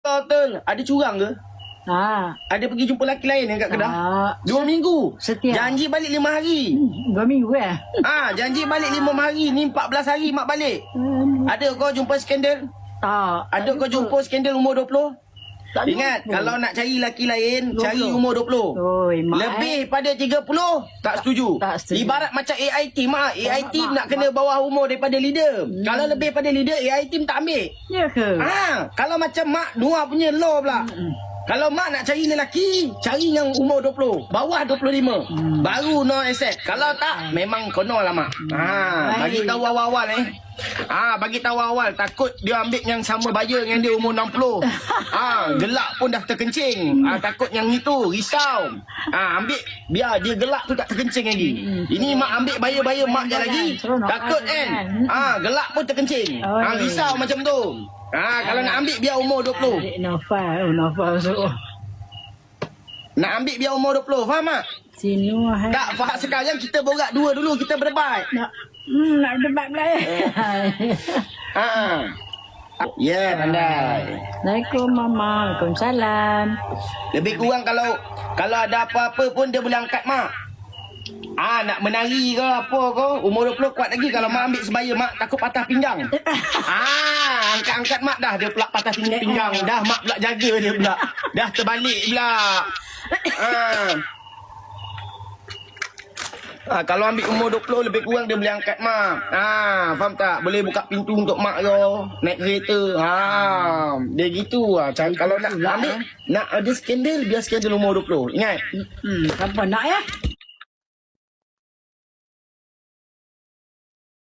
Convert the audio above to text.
Betul. Ada curang ke? Ada pergi jumpa lelaki lain kat Kedah? 2 minggu. Setia. Janji balik 5 hari. 2 minggu Janji balik 5 hari. Ni 14 hari mak balik. Ada kau jumpa skandal? Tak. Ada kau jumpa skandal umur 20? Tak Ingat, jumpa. kalau nak cari lelaki lain, 20. cari umur 20. Oi, mak, Lebih pada 30, tak setuju. Tak setuju. Ibarat macam AI team. AI team nak kena bawah umur daripada leader. Kalau lebih pada leader, AI team tak ambil. Ya ke? Kalau macam mak Nuah punya law pula. Kalau mak nak cari lelaki, cari yang umur 20, bawah 25. Baru no accept. Kalau tak, memang kono lah mak. Bagi tahu awal-awal bagi tahu awal, takut dia ambil yang sama bayar dengan dia umur 60. Gelak pun dah terkencing. Takut yang itu risau. Ambil biar dia gelak tu tak terkencing lagi. Ini mak ambil bayar mak je lagi. Takut kan? Gelak pun terkencing. Risau macam tu. Kalau nak ambil biar umur 20. Adik Nafal suruh. Nak ambil biar umur 20. Faham tak? Sini Tak, faham sekarang kita borak dua dulu. Kita berdebat. Nak debat pula Ya, pandai. Assalamualaikum Mama. Waalaikumsalam. Lebih kurang kalau ada apa-apa pun dia boleh angkat mak. Nak menari ke apa ke, umur 20 kuat lagi. Kalau mak ambil sebaya, mak takut patah pinggang. Angkat-angkat mak dah dia pula patah pinggang. Dah mak pula jaga dia pula. Dah terbalik pula. Kalau ambil umur 20 lebih kurang dia boleh angkat mak. Faham tak? Boleh buka pintu untuk mak yo, naik kereta. Dia gitu kalau nak ambil, nak ada skandal, biar skandal umur 20. Ingat? Siapa nak ya?